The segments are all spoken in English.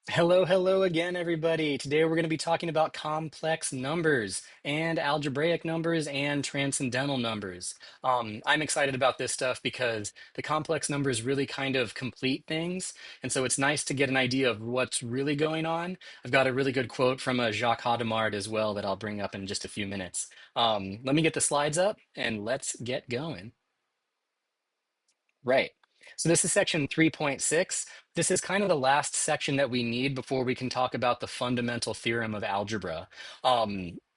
Hello, hello again, everybody. Today we're going to be talking about complex numbers and algebraic numbers and transcendental numbers. I'm excited about this stuff because the complex numbers really kind of complete things. And so it's nice to get an idea of what's really going on. I've got a really good quote from Jacques Hadamard as well that I'll bring up in just a few minutes. Let me get the slides up and let's get going. Right. So this is section 3.6. This is kind of the last section that we need before we can talk about the fundamental theorem of algebra.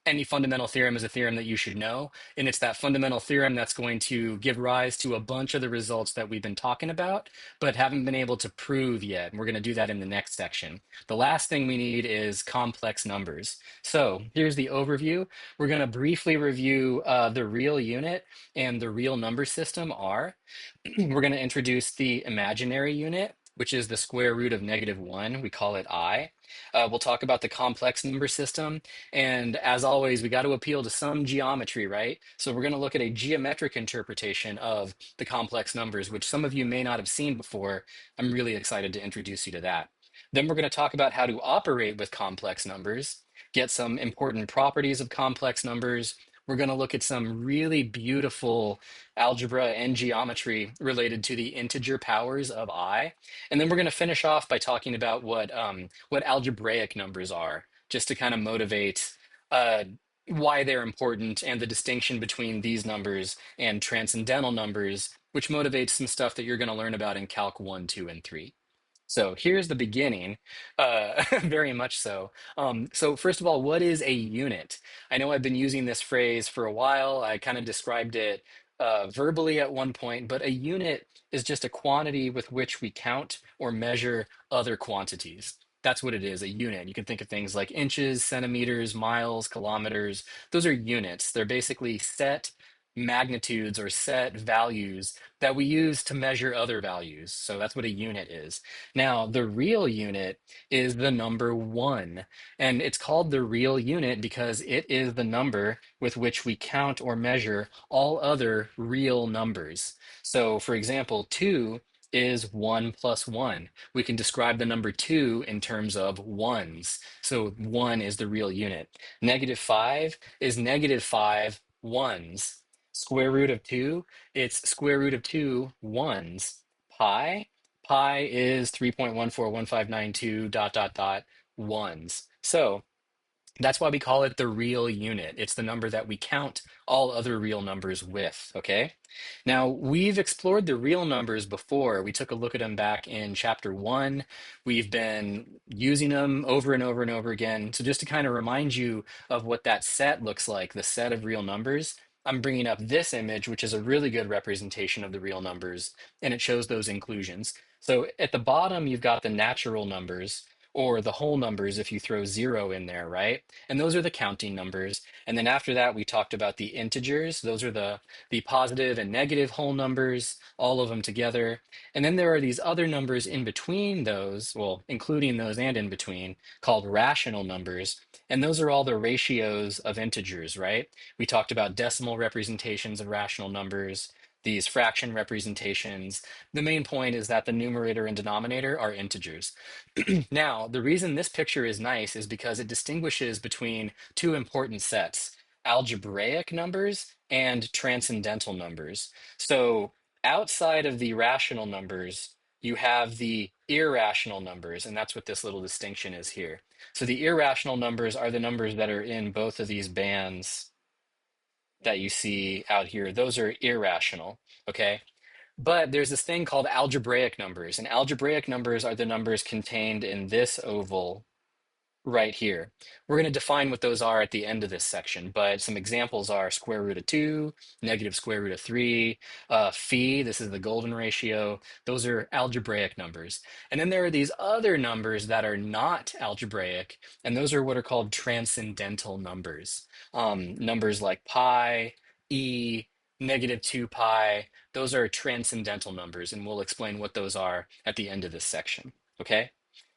Any fundamental theorem is a theorem that you should know, and it's that fundamental theorem that's going to give rise to a bunch of the results that we've been talking about, but haven't been able to prove yet. And we're going to do that in the next section. The last thing we need is complex numbers. So here's the overview. We're going to briefly review the real unit and the real number system R. We're going to introduce the imaginary unit, which is the square root of -1. We call it I. We'll talk about the complex number system. And as always, we got to appeal to some geometry, right? So we're going to look at a geometric interpretation of the complex numbers, which some of you may not have seen before. I'm really excited to introduce you to that. Then we're going to talk about how to operate with complex numbers, get some important properties of complex numbers. We're going to look at some really beautiful algebra and geometry related to the integer powers of I. And then we're going to finish off by talking about what algebraic numbers are, just to kind of motivate uh, why they're important and the distinction between these numbers and transcendental numbers, which motivates some stuff that you're going to learn about in Calc 1, 2, and 3. So here's the beginning, very much so. So first of all, what is a unit? I know I've been using this phrase for a while. I kind of described it verbally at one point, but a unit is just a quantity with which we count or measure other quantities. That's what it is, a unit. You can think of things like inches, centimeters, miles, kilometers. Those are units. They're basically set magnitudes or set values that we use to measure other values. So that's what a unit is. Now, the real unit is the number one, and it's called the real unit because it is the number with which we count or measure all other real numbers. So, for example, 2 is 1 plus 1. We can describe the number 2 in terms of ones. So, 1 is the real unit. -5 is -5 ones. Square root of 2, it's square root of 2 ones. Pi is 3.141592 dot dot dot ones. So that's why we call it the real unit. It's the number that we count all other real numbers with, okay? Now, we've explored the real numbers before. We took a look at them back in chapter 1. We've been using them over and over and over again. So just to kind of remind you of what that set looks like, the set of real numbers, I'm bringing up this image, which is a really good representation of the real numbers, and it shows those inclusions. So at the bottom, you've got the natural numbers, or the whole numbers if you throw 0 in there, right? And those are the counting numbers. And then after that, we talked about the integers. Those are the positive and negative whole numbers, all of them together. And then there are these other numbers in between those, well, including those and in between, called rational numbers. And those are all the ratios of integers, right? We talked about decimal representations of rational numbers, these fraction representations. The main point is that the numerator and denominator are integers. Now, the reason this picture is nice is because it distinguishes between two important sets, algebraic numbers and transcendental numbers. So outside of the rational numbers, you have the irrational numbers, and that's what this little distinction is here. So the irrational numbers are the numbers that are in both of these bands that you see out here. Those are irrational, okay? But there's this thing called algebraic numbers, and algebraic numbers are the numbers contained in this oval right here. We're going to define what those are at the end of this section, but some examples are square root of 2, negative square root of 3, phi, this is the golden ratio. Those are algebraic numbers. And then there are these other numbers that are not algebraic, and those are what are called transcendental numbers. Numbers like pi, e, -2 pi, those are transcendental numbers, and we'll explain what those are at the end of this section, okay?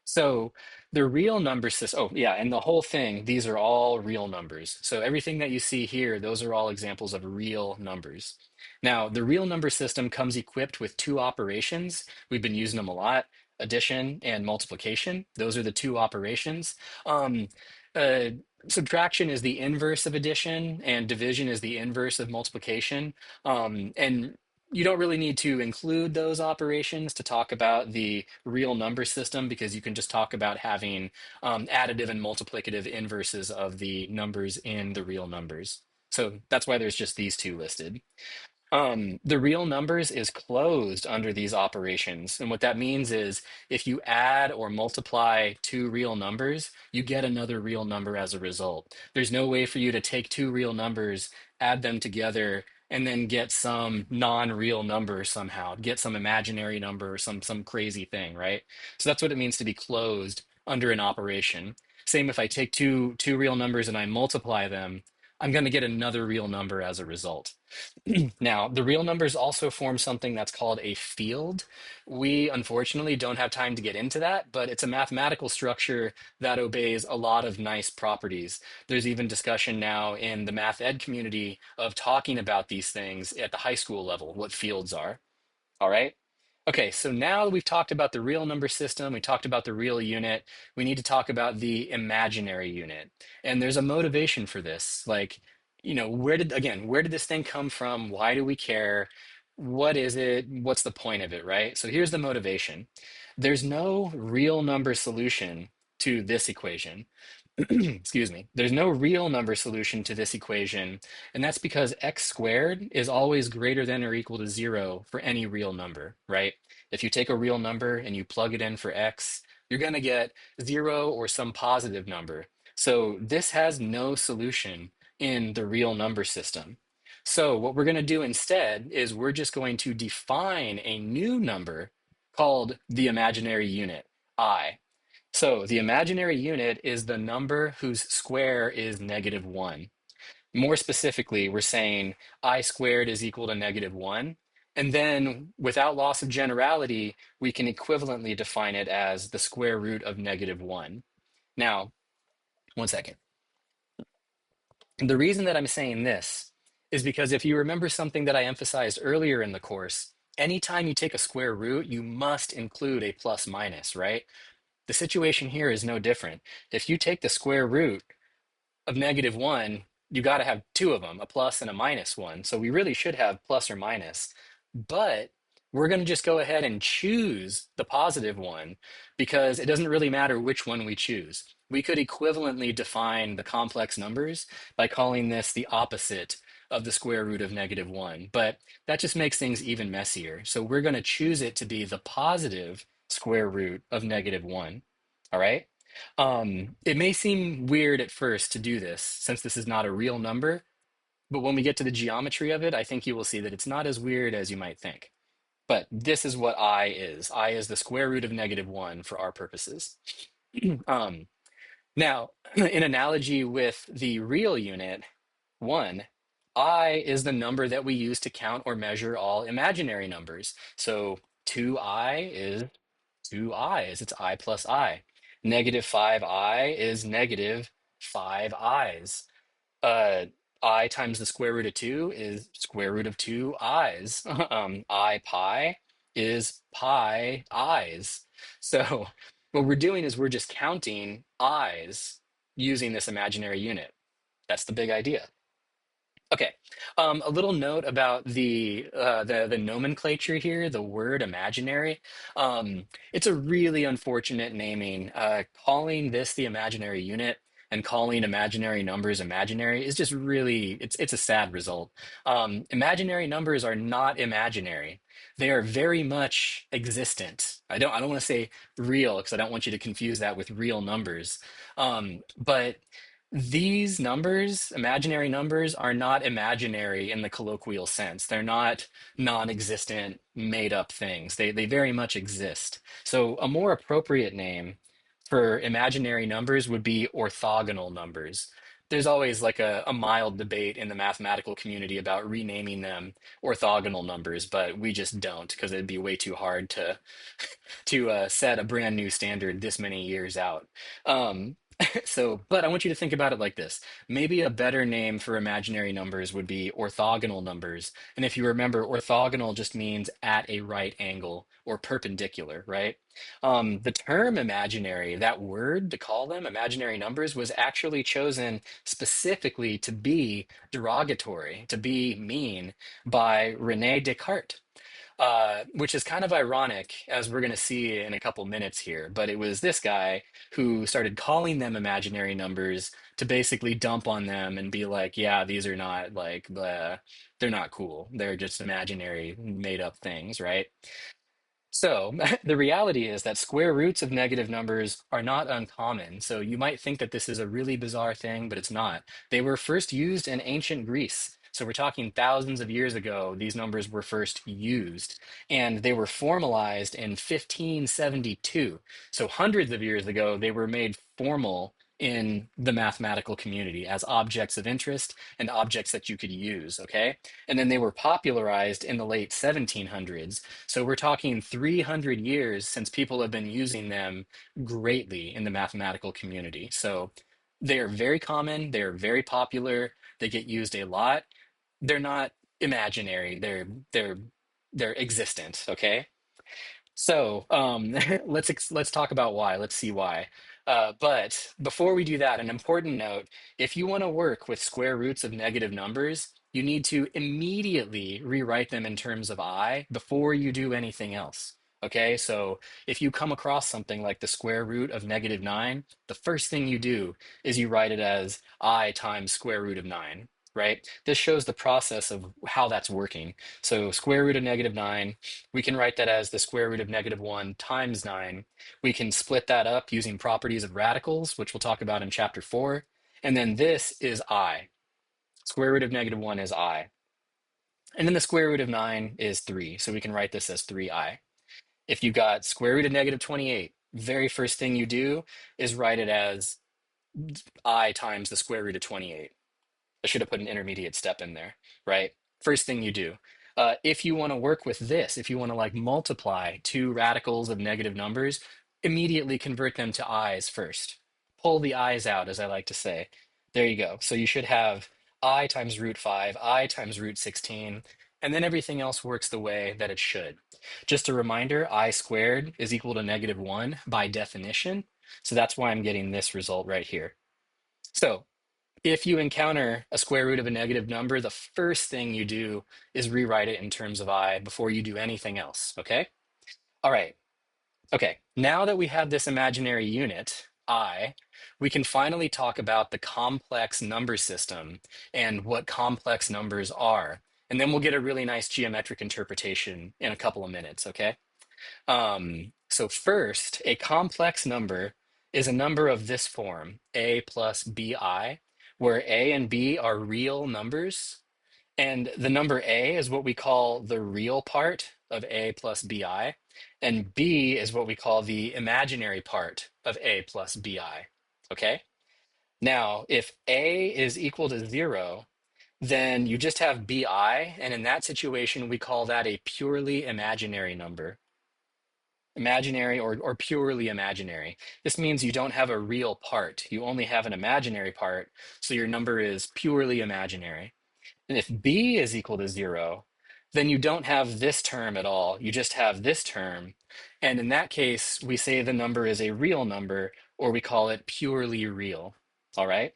So the real number system, oh yeah, and the whole thing, these are all real numbers. So everything that you see here, those are all examples of real numbers. Now, the real number system comes equipped with two operations. We've been using them a lot. addition and multiplication. Those are the two operations. Um, uh, Subtraction is the inverse of addition, and division is the inverse of multiplication. And you don't really need to include those operations to talk about the real number system because you can just talk about having additive and multiplicative inverses of the numbers in the real numbers. So that's why there's just these two listed. The real numbers is closed under these operations. And what that means is if you add or multiply two real numbers, you get another real number as a result. There's no way for you to take two real numbers, add them together, and then get some non-real number somehow, get some imaginary number or some crazy thing, right? So that's what it means to be closed under an operation. Same if I take two real numbers and I multiply them, I'm going to get another real number as a result. Now, the real numbers also form something that's called a field. We unfortunately don't have time to get into that, but it's a mathematical structure that obeys a lot of nice properties. There's even discussion now in the math ed community of talking about these things at the high school level, what fields are. All right. Okay, so now that we've talked about the real number system, we talked about the real unit, we need to talk about the imaginary unit. And there's a motivation for this. Like, where did this thing come from? Why do we care? What is it? What's the point of it, right? So here's the motivation. There's no real number solution to this equation. Excuse me, there's no real number solution to this equation, and that's because x squared is always greater than or equal to 0 for any real number, right? If you take a real number and you plug it in for x, you're going to get 0 or some positive number. So this has no solution in the real number system. So what we're going to do instead is we're just going to define a new number called the imaginary unit, I. So the imaginary unit is the number whose square is -1. More specifically, we're saying I squared is equal to -1. And then without loss of generality, we can equivalently define it as the square root of -1. Now, one second. The reason that I'm saying this is because if you remember something that I emphasized earlier in the course, anytime you take a square root, you must include a plus minus, right? The situation here is no different. If you take the square root of -1, you got to have two of them, a plus and a minus one. So we really should have plus or minus. But we're going to just go ahead and choose the positive one because it doesn't really matter which one we choose. We could equivalently define the complex numbers by calling this the opposite of the square root of -1. But that just makes things even messier. So we're going to choose it to be the positive square root of -1. All right? It may seem weird at first to do this since this is not a real number, but when we get to the geometry of it, I think you will see that it's not as weird as you might think. But this is what I is. I is the square root of -1 for our purposes. Um, Now, in analogy with the real unit, 1, I is the number that we use to count or measure all imaginary numbers. So 2i is 2i's, it's I plus I. -5i is -5i's. Uh, I times the square root of 2 is square root of 2i's. I pi is pi i's. So what we're doing is we're just counting i's using this imaginary unit. That's the big idea. Okay, a little note about the nomenclature here, the word imaginary. It's a really unfortunate naming. Calling this the imaginary unit and calling imaginary numbers imaginary is just really it's a sad result. Imaginary numbers are not imaginary. They are very much existent. I don't want to say real because I don't want you to confuse that with real numbers. But these numbers, imaginary numbers, are not imaginary in the colloquial sense. They're not non-existent, made-up things. They very much exist. So a more appropriate name for imaginary numbers would be orthogonal numbers. There's always like a mild debate in the mathematical community about renaming them orthogonal numbers, but we just don't because it'd be way too hard to set a brand new standard this many years out. So, but I want you to think about it like this. Maybe a better name for imaginary numbers would be orthogonal numbers. And if you remember, orthogonal just means at a right angle or perpendicular, right? The term imaginary, that word to call them imaginary numbers, was actually chosen specifically to be derogatory, to be mean by Rene Descartes. Which is kind of ironic, as we're going to see in a couple minutes here. But it was this guy who started calling them imaginary numbers to basically dump on them and be like, yeah, these are not like, they're not cool. They're just imaginary, made up things, right? So the reality is that square roots of negative numbers are not uncommon. So you might think that this is a really bizarre thing, but it's not. They were first used in ancient Greece. So we're talking thousands of years ago, these numbers were first used, and they were formalized in 1572. So hundreds of years ago, they were made formal in the mathematical community as objects of interest and objects that you could use, okay? And then they were popularized in the late 1700s, so we're talking 300 years since people have been using them greatly in the mathematical community. So they are very common, they're very popular, they get used a lot. They're not imaginary, they're existent, okay? So let's talk about why. Let's see why. But before we do that, an important note: if you want to work with square roots of negative numbers, you need to immediately rewrite them in terms of I before you do anything else. Okay, so if you come across something like the square root of -9, the first thing you do is you write it as I times square root of 9, right? This shows the process of how that's working. So square root of -9, we can write that as the square root of -1 times 9. We can split that up using properties of radicals, which we'll talk about in chapter 4. And then this is I. Square root of -1 is I. And then the square root of 9 is 3. So we can write this as 3I. If you got square root of -28, very first thing you do is write it as I times the square root of 28. I should have put an intermediate step in there, right? First thing you do. If you want to work with this, if you want to like multiply two radicals of negative numbers, immediately convert them to i's first. Pull the i's out, as I like to say. There you go. So you should have I times root 5, I times root 16, and then everything else works the way that it should. Just a reminder, I squared is equal to -1 by definition. So that's why I'm getting this result right here. So if you encounter a square root of a negative number, the first thing you do is rewrite it in terms of I before you do anything else, okay? All right, okay. Now that we have this imaginary unit, I, we can finally talk about the complex number system and what complex numbers are. And then we'll get a really nice geometric interpretation in a couple of minutes, okay? So first, a complex number is a number of this form, a plus bi, where a and b are real numbers, and the number a is what we call the real part of a plus bi, and b is what we call the imaginary part of a plus bi. Okay? Now, if a is equal to 0, then you just have bi, and in that situation, we call that a purely imaginary number. Imaginary or purely imaginary. This means you don't have a real part. You only have an imaginary part, so your number is purely imaginary. And if b is equal to 0, then you don't have this term at all. You just have this term. And in that case, we say the number is a real number, or we call it purely real. All right?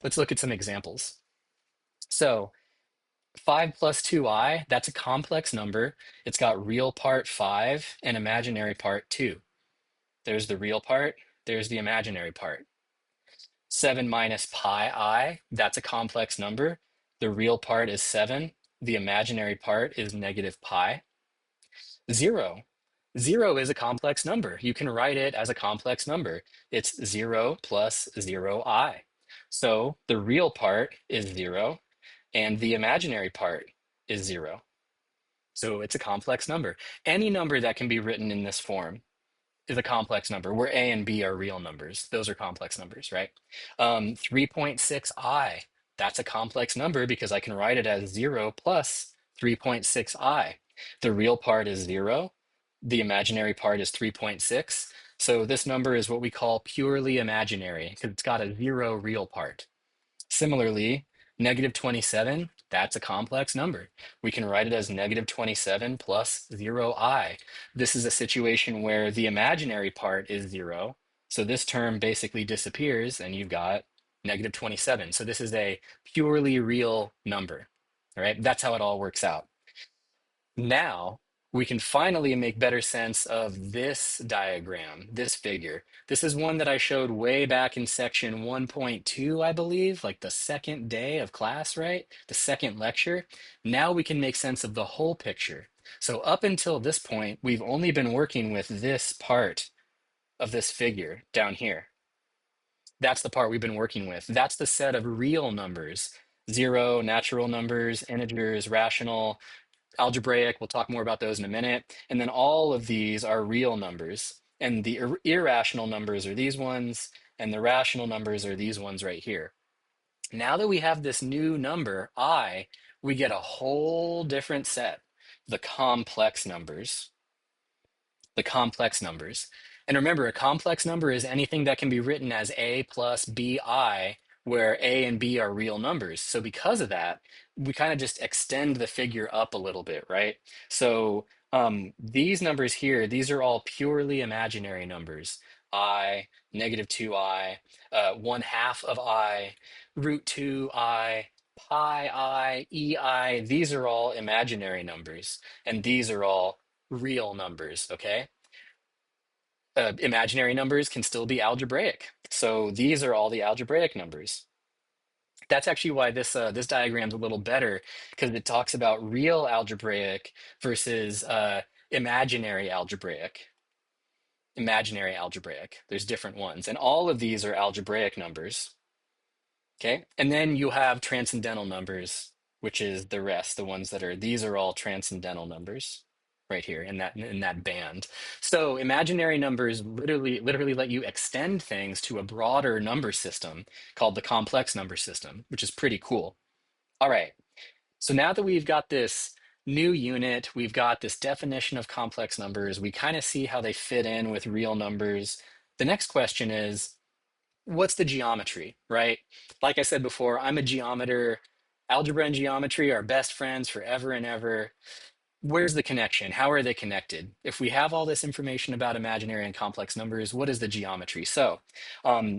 Let's look at some examples. So 5 plus 2i, that's a complex number. It's got real part 5 and imaginary part 2. There's the real part, there's the imaginary part. 7 minus pi I, that's a complex number. The real part is 7, the imaginary part is negative pi. 0. 0 is a complex number. You can write it as a complex number. It's 0 plus 0i. So the real part is 0, and the imaginary part is 0. So it's a complex number. Any number that can be written in this form is a complex number, where a and b are real numbers. Those are complex numbers, right? 3.6i, that's a complex number because I can write it as 0 plus 3.6i. The real part is 0. The imaginary part is 3.6. So this number is what we call purely imaginary because it's got a zero real part. Similarly, negative 27, that's a complex number. We can write it as negative 27 plus 0I. This is a situation where the imaginary part is 0. So this term basically disappears and you've got negative 27. So this is a purely real number. All right, that's how it all works out. Now we can finally make better sense of this diagram, this figure. This is one that I showed way back in section 1.2, I believe, like the second day of class, right? The second lecture. Now we can make sense of the whole picture. So up until this point, we've only been working with this part of this figure down here. That's the part we've been working with. That's the set of real numbers. Zero, natural numbers, integers, rational, algebraic. We'll talk more about those in a minute. And then all of these are real numbers. And the irrational numbers are these ones, and the rational numbers are these ones right here. Now that we have this new number, I, we get a whole different set, the complex numbers. The complex numbers. And remember, a complex number is anything that can be written as a plus bi, where a and b are real numbers. So because of that, we kind of just extend the figure up a little bit, right? So these numbers here, these are all purely imaginary numbers. I, negative 2i, 1/2 of I, root 2i, pi I, ei. These are all imaginary numbers, and these are all real numbers, okay? Imaginary numbers can still be algebraic. So these are all the algebraic numbers. That's actually why this diagram's a little better because it talks about real algebraic versus imaginary algebraic. Imaginary algebraic. There's different ones, and all of these are algebraic numbers. Okay, and then you have transcendental numbers, which is the rest, the ones that are, these are all transcendental numbers right here in that band. So imaginary numbers literally let you extend things to a broader number system called the complex number system, which is pretty cool. All right, so now that we've got this new unit, we've got this definition of complex numbers, we kind of see how they fit in with real numbers. The next question is, what's the geometry, right? Like I said before, I'm a geometer. Algebra and geometry are best friends forever and ever. Where's the connection? How are they connected? If we have all this information about imaginary and complex numbers, what is the geometry? So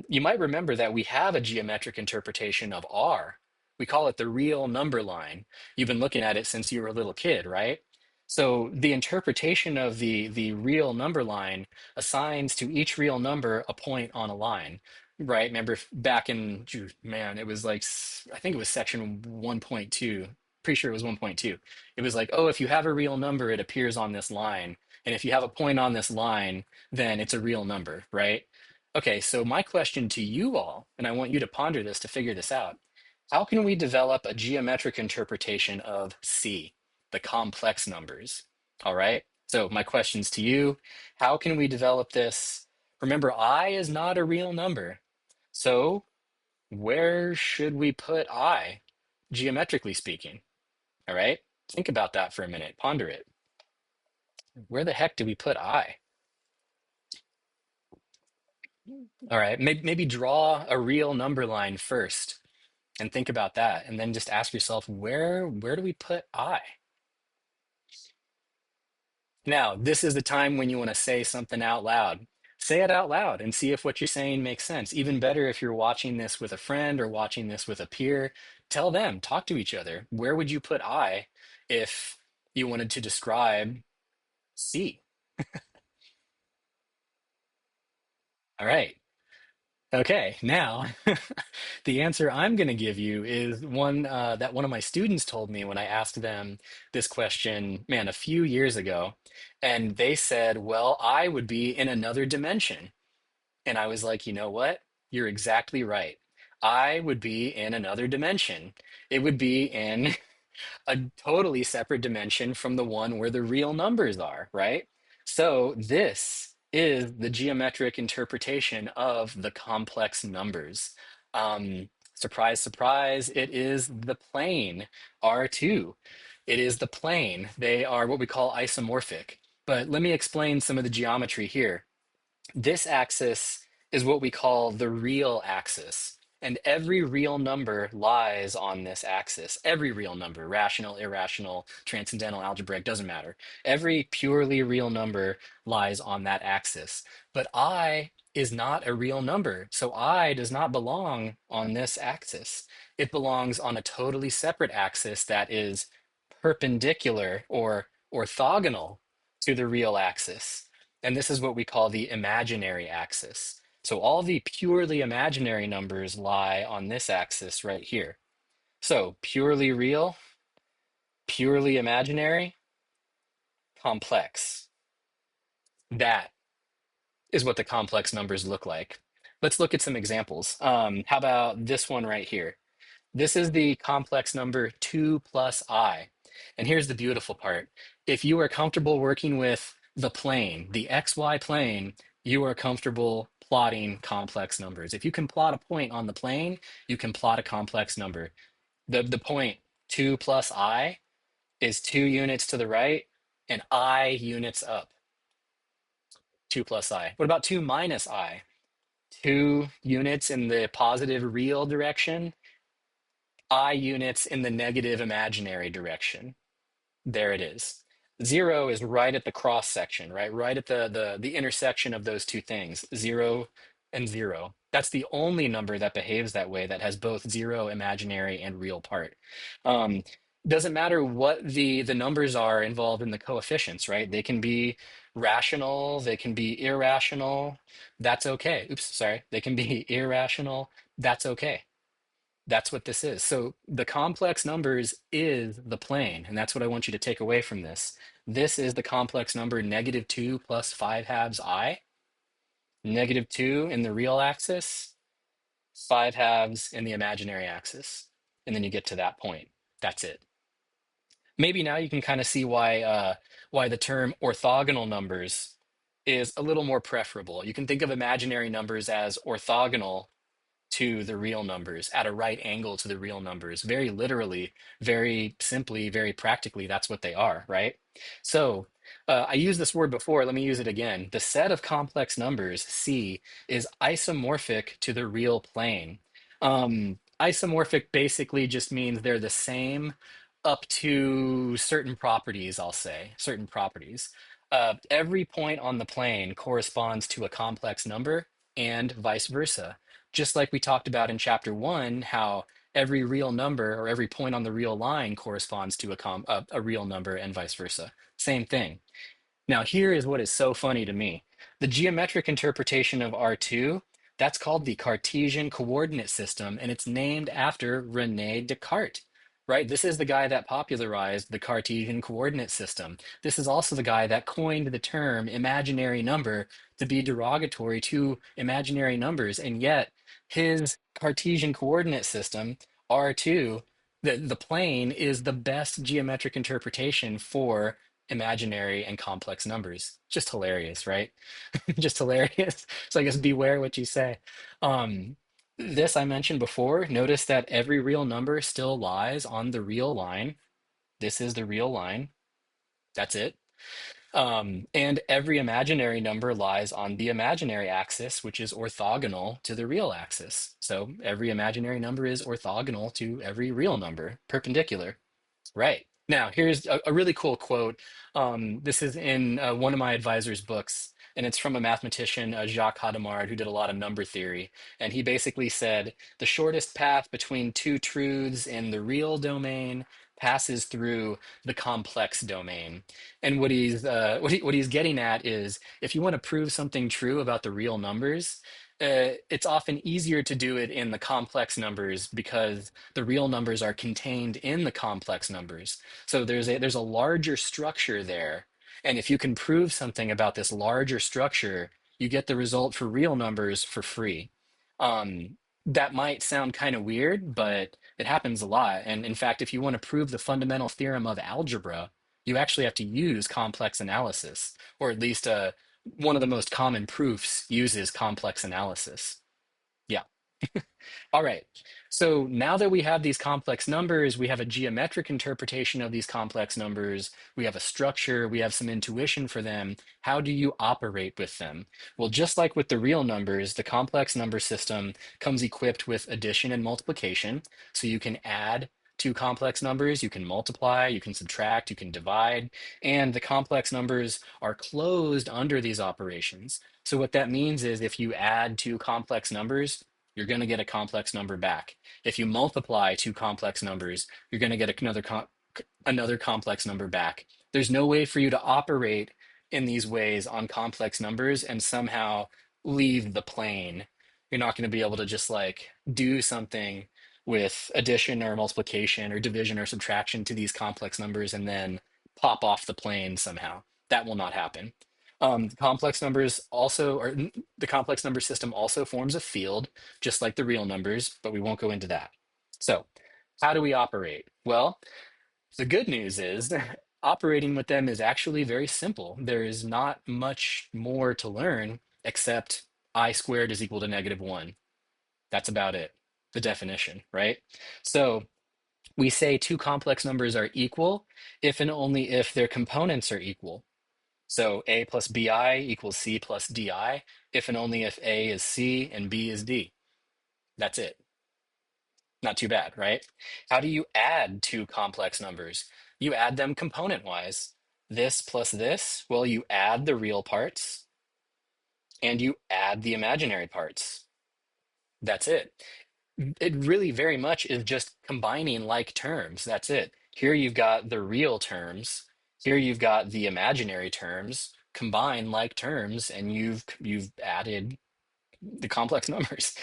you might remember that we have a geometric interpretation of R. We call it the real number line. You've been looking at it since you were a little kid, right? So the interpretation of the real number line assigns to each real number a point on a line, right? Remember back in, man, it was like, I think it was section 1.2. Pretty sure it was 1.2. It was like, oh, if you have a real number, it appears on this line. And if you have a point on this line, then it's a real number, right? Okay, so my question to you all, and I want you to ponder this to figure this out. How can we develop a geometric interpretation of C, the complex numbers? All right, so my questions to you, how can we develop this? Remember, I is not a real number. So where should we put I, geometrically speaking? All right, think about that for a minute, ponder it. Where the heck do we put I? All right, maybe draw a real number line first and think about that, and then just ask yourself, where do we put I? Now, this is the time when you want to say something out loud. Say it out loud and see if what you're saying makes sense. Even better if you're watching this with a friend or watching this with a peer, tell them, talk to each other. Where would you put I if you wanted to describe C? All right. Okay, now the answer I'm going to give you is one that one of my students told me when I asked them this question, man, a few years ago. And they said, well, I would be in another dimension. And I was like, you know what? You're exactly right. I would be in another dimension. It would be in a totally separate dimension from the one where the real numbers are, right? So this is the geometric interpretation of the complex numbers. Surprise, surprise, it is the plane, R2. It is the plane. They are what we call isomorphic. But let me explain some of the geometry here. This axis is what we call the real axis. And every real number lies on this axis. Every real number, rational, irrational, transcendental, algebraic, doesn't matter. Every purely real number lies on that axis. But I is not a real number. So I does not belong on this axis. It belongs on a totally separate axis that is perpendicular or orthogonal to the real axis. And this is what we call the imaginary axis. So all the purely imaginary numbers lie on this axis right here. So purely real, purely imaginary, complex. That is what the complex numbers look like. Let's look at some examples. How about this one right here? This is the complex number 2 plus I. And here's the beautiful part. If you are comfortable working with the plane, the XY plane, you are comfortable plotting complex numbers. If you can plot a point on the plane, you can plot a complex number. The point 2 plus I is 2 units to the right and I units up. 2 plus I. What about 2 minus I? 2 units in the positive real direction, I units in the negative imaginary direction. There it is. Zero is right at the cross section, right? Right at the intersection of those two things, zero and zero. That's the only number that behaves that way, that has both zero imaginary and real part. Um, doesn't matter what the numbers are involved in the coefficients, right? They can be rational, they can be irrational. That's okay. Oops, sorry. They can be irrational. That's okay. That's what this is. So the complex numbers is the plane, and that's what I want you to take away from this. This is the complex number negative 2 plus 5 halves I, negative 2 in the real axis, 5 halves in the imaginary axis. And then you get to that point. That's it. Maybe now you can kind of see why the term orthogonal numbers is a little more preferable. You can think of imaginary numbers as orthogonal to the real numbers, at a right angle to the real numbers. Very literally, very simply, very practically, that's what they are, right? So I used this word before, let me use it again. The set of complex numbers, C, is isomorphic to the real plane. Isomorphic basically just means they're the same up to certain properties, I'll say, certain properties. Every point on the plane corresponds to a complex number and vice versa. Just like we talked about in chapter one, how every real number or every point on the real line corresponds to a real number and vice versa. Same thing. Now, here is what is so funny to me. The geometric interpretation of R2, that's called the Cartesian coordinate system, and it's named after Rene Descartes, right? This is the guy that popularized the Cartesian coordinate system. This is also the guy that coined the term imaginary number to be derogatory to imaginary numbers, and yet his Cartesian coordinate system, R2, the plane, is the best geometric interpretation for imaginary and complex numbers. Just hilarious, right? Just hilarious. So I guess beware what you say. Um, this I mentioned before. Notice that every real number still lies on the real line. This is the real line. That's it. And every imaginary number lies on the imaginary axis, which is orthogonal to the real axis. So every imaginary number is orthogonal to every real number, perpendicular. Right. Now, here's a really cool quote. This is in one of my advisor's books, and it's from a mathematician, Jacques Hadamard, who did a lot of number theory. And he basically said the shortest path between two truths in the real domain passes through the complex domain. And what he's getting at is, if you want to prove something true about the real numbers, it's often easier to do it in the complex numbers because the real numbers are contained in the complex numbers. So there's a larger structure there. And if you can prove something about this larger structure, you get the result for real numbers for free. That might sound kind of weird, but it happens a lot. And in fact, if you want to prove the fundamental theorem of algebra, you actually have to use complex analysis, or at least one of the most common proofs uses complex analysis. Yeah. All right. So now that we have these complex numbers, we have a geometric interpretation of these complex numbers, we have a structure, we have some intuition for them. How do you operate with them? Well, just like with the real numbers, the complex number system comes equipped with addition and multiplication. So you can add two complex numbers, you can multiply, you can subtract, you can divide, and the complex numbers are closed under these operations. So what that means is if you add two complex numbers, you're going to get a complex number back. If you multiply two complex numbers, you're going to get another complex number back. There's no way for you to operate in these ways on complex numbers and somehow leave the plane. You're not going to be able to just like do something with addition or multiplication or division or subtraction to these complex numbers and then pop off the plane somehow. That will not happen. Complex numbers also, or the complex number system also forms a field, just like the real numbers, but we won't go into that. So, how do we operate? Well, the good news is operating with them is actually very simple. There is not much more to learn except I squared is equal to -1. That's about it, the definition, right? So, we say two complex numbers are equal if and only if their components are equal. So a plus bi equals c plus di if and only if a is c and b is d. That's it. Not too bad, right? How do you add two complex numbers? You add them component wise. This plus this, well, you add the real parts and you add the imaginary parts. That's it. It really very much is just combining like terms. That's it. Here you've got the real terms. Here you've got the imaginary terms. Combine like terms, and you've added the complex numbers.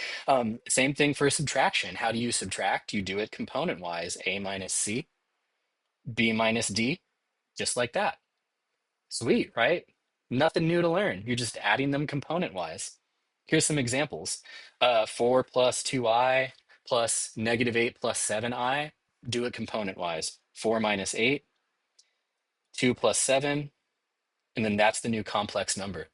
Same thing for subtraction. How do you subtract? You do it component wise. A minus C, B minus D, just like that. Sweet, right? Nothing new to learn. You're just adding them component wise. Here's some examples. 4 plus 2i plus -8 plus 7i. Do it component wise. 4 minus 8, 2 plus 7, and then that's the new complex number.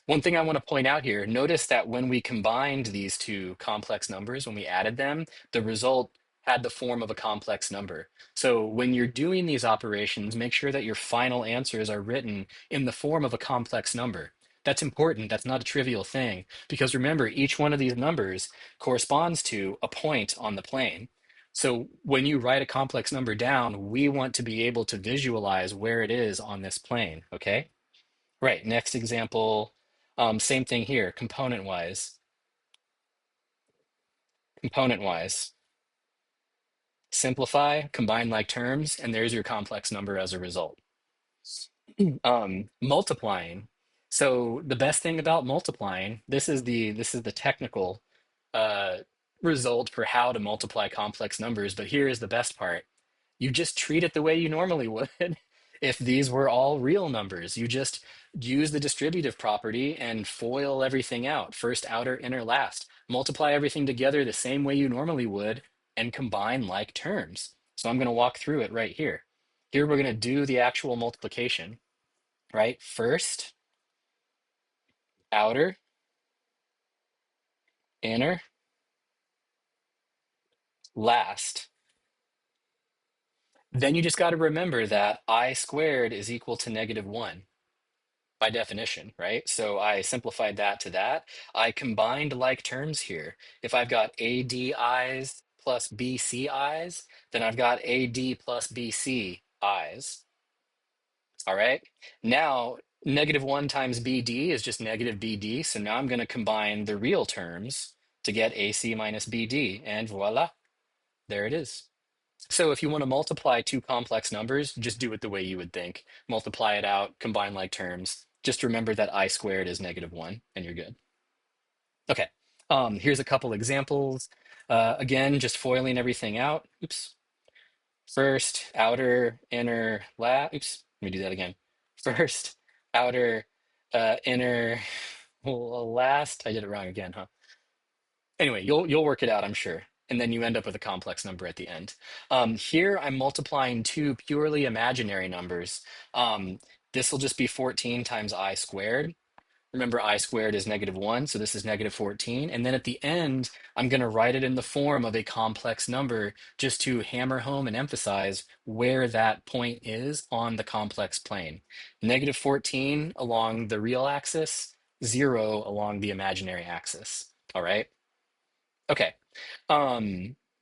One thing I want to point out here, notice that when we combined these two complex numbers, when we added them, the result had the form of a complex number. So when you're doing these operations, make sure that your final answers are written in the form of a complex number. That's important. That's not a trivial thing. Because remember, each one of these numbers corresponds to a point on the plane. So when you write a complex number down, we want to be able to visualize where it is on this plane, okay? Right, next example, same thing here, component wise. Component wise. Simplify, combine like terms, and there's your complex number as a result. Multiplying. So the best thing about multiplying, this is the technical uh, result for how to multiply complex numbers, but here is the best part. You just treat it the way you normally would if these were all real numbers. You just use the distributive property and FOIL everything out, first, outer, inner, last. Multiply everything together the same way you normally would and combine like terms. So I'm going to walk through it right here. Here we're going to do the actual multiplication, right? First, outer, inner, last. Then you just got to remember that I squared is equal to -1 by definition, right? So I simplified that to that. I combined like terms here. If I've got ADIs plus BCIs, then I've got AD plus BCIs. All right. Now, -1 times BD is just negative BD. So now I'm going to combine the real terms to get AC minus BD. And voila, there it is. So if you want to multiply two complex numbers, just do it the way you would think. Multiply it out, combine like terms. Just remember that I squared is -1, and you're good. Okay, here's a couple examples. Again, just foiling everything out. Oops. First, outer, inner, oops, let me do that again. First, outer, inner, last. I did it wrong again, huh? Anyway, you'll work it out, I'm sure. And then you end up with a complex number at the end. Here I'm multiplying two purely imaginary numbers. This will just be 14 times I squared. Remember, I squared is -1, so this is -14. And then at the end, I'm going to write it in the form of a complex number just to hammer home and emphasize where that point is on the complex plane. -14 along the real axis, 0 along the imaginary axis. All right? Okay.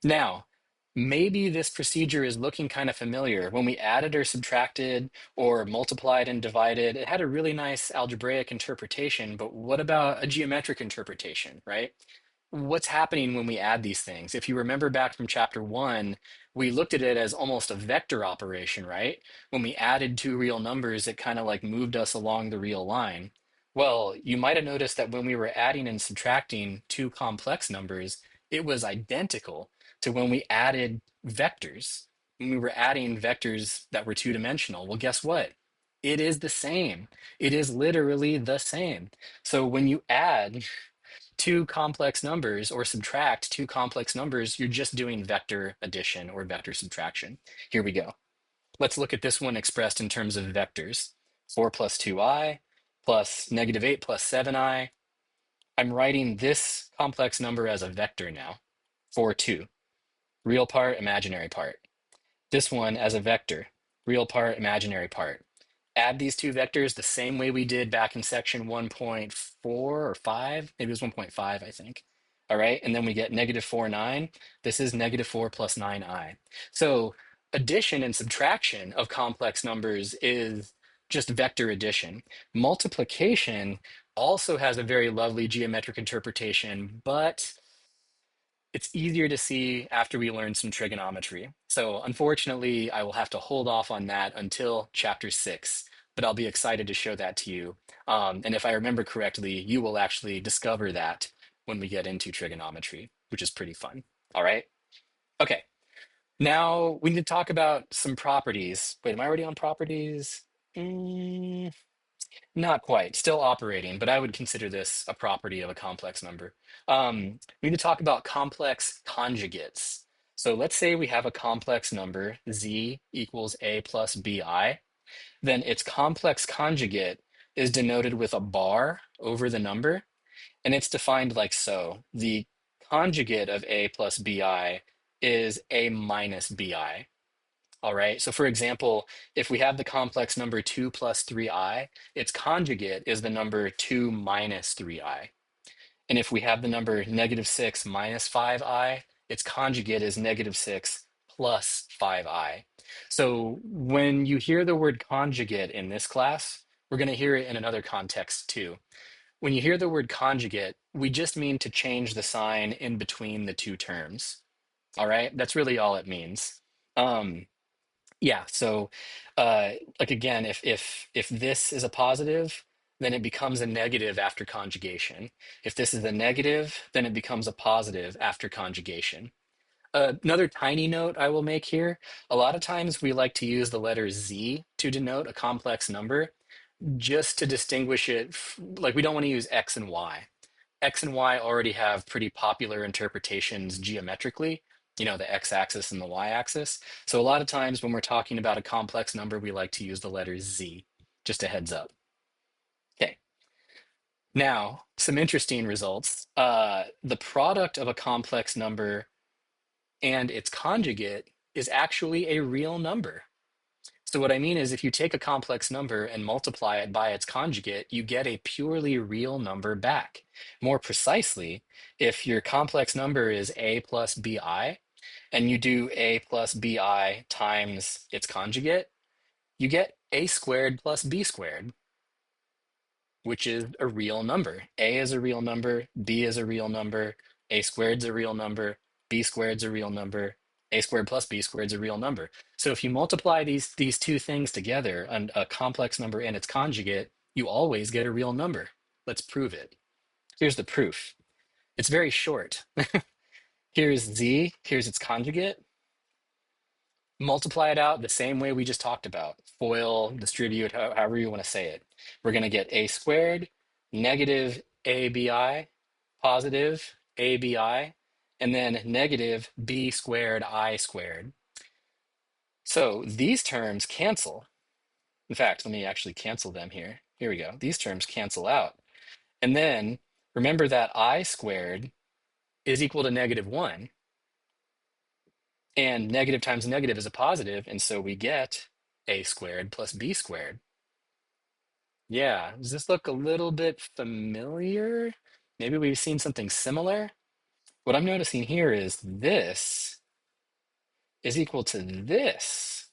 Now, maybe this procedure is looking kind of familiar. When we added or subtracted or multiplied and divided, it had a really nice algebraic interpretation, but what about a geometric interpretation, right? What's happening when we add these things? If you remember back from chapter 1, we looked at it as almost a vector operation, right? When we added two real numbers, it kind of like moved us along the real line. Well, you might have noticed that when we were adding and subtracting two complex numbers, it was identical to when we added vectors, when we were adding vectors that were two-dimensional. Well, guess what? It is the same. It is literally the same. So when you add two complex numbers or subtract two complex numbers, you're just doing vector addition or vector subtraction. Here we go. Let's look at this one expressed in terms of vectors. 4 plus 2i plus -8 plus 7i. I'm writing this complex number as a vector now, 4, 2. Real part, imaginary part. This one as a vector, real part, imaginary part. Add these two vectors the same way we did back in section 1.4 or 5. Maybe it was 1.5, I think. All right, and then we get -4, 9. This is -4 plus 9i. So addition and subtraction of complex numbers is just vector addition. Multiplication also has a very lovely geometric interpretation, but it's easier to see after we learn some trigonometry. So unfortunately, I will have to hold off on that until chapter 6, but I'll be excited to show that to you. And if I remember correctly, you will actually discover that when we get into trigonometry, which is pretty fun. All right. Okay. Now we need to talk about some properties. Wait, am I already on properties? Mm, not quite, still operating, but I would consider this a property of a complex number. We need to talk about complex conjugates. So let's say we have a complex number, z equals a plus bi, then its complex conjugate is denoted with a bar over the number, and it's defined like so. The conjugate of a plus bi is a minus bi. All right. So for example, if we have the complex number 2 plus 3i, its conjugate is the number 2 minus 3i. And if we have the number -6 minus 5i, its conjugate is -6 plus 5i. So when you hear the word conjugate in this class, we're going to hear it in another context too. When you hear the word conjugate, we just mean to change the sign in between the two terms. All right. That's really all it means. Um, yeah, so like again, if this is a positive, then it becomes a negative after conjugation. If this is a negative, then it becomes a positive after conjugation. Another tiny note I will make here, a lot of times we like to use the letter Z to denote a complex number just to distinguish it, like we don't want to use X and Y. X and Y already have pretty popular interpretations geometrically, you know, the x-axis and the y-axis. So a lot of times when we're talking about a complex number, we like to use the letter Z, just a heads up. Okay, now some interesting results. The product of a complex number and its conjugate is actually a real number. So what I mean is if you take a complex number and multiply it by its conjugate, you get a purely real number back. More precisely, if your complex number is a plus bi, and you do a plus bi times its conjugate, you get a squared plus b squared, which is a real number. A is a real number, b is a real number, a squared's a real number, b squared's a real number, a squared plus b squared's a real number. So if you multiply these two things together, a complex number and its conjugate, you always get a real number. Let's prove it. Here's the proof. It's very short. Here's z, here's its conjugate. Multiply it out the same way we just talked about. FOIL, distribute, however you want to say it. We're going to get a squared, negative abi, positive abi, and then negative b squared I squared. So these terms cancel. In fact, let me actually cancel them here. Here we go. These terms cancel out. And then remember that I squared is equal to -1, and negative times negative is a positive, and so we get a squared plus b squared. Yeah, does this look a little bit familiar? Maybe we've seen something similar. What I'm noticing here is this is equal to this.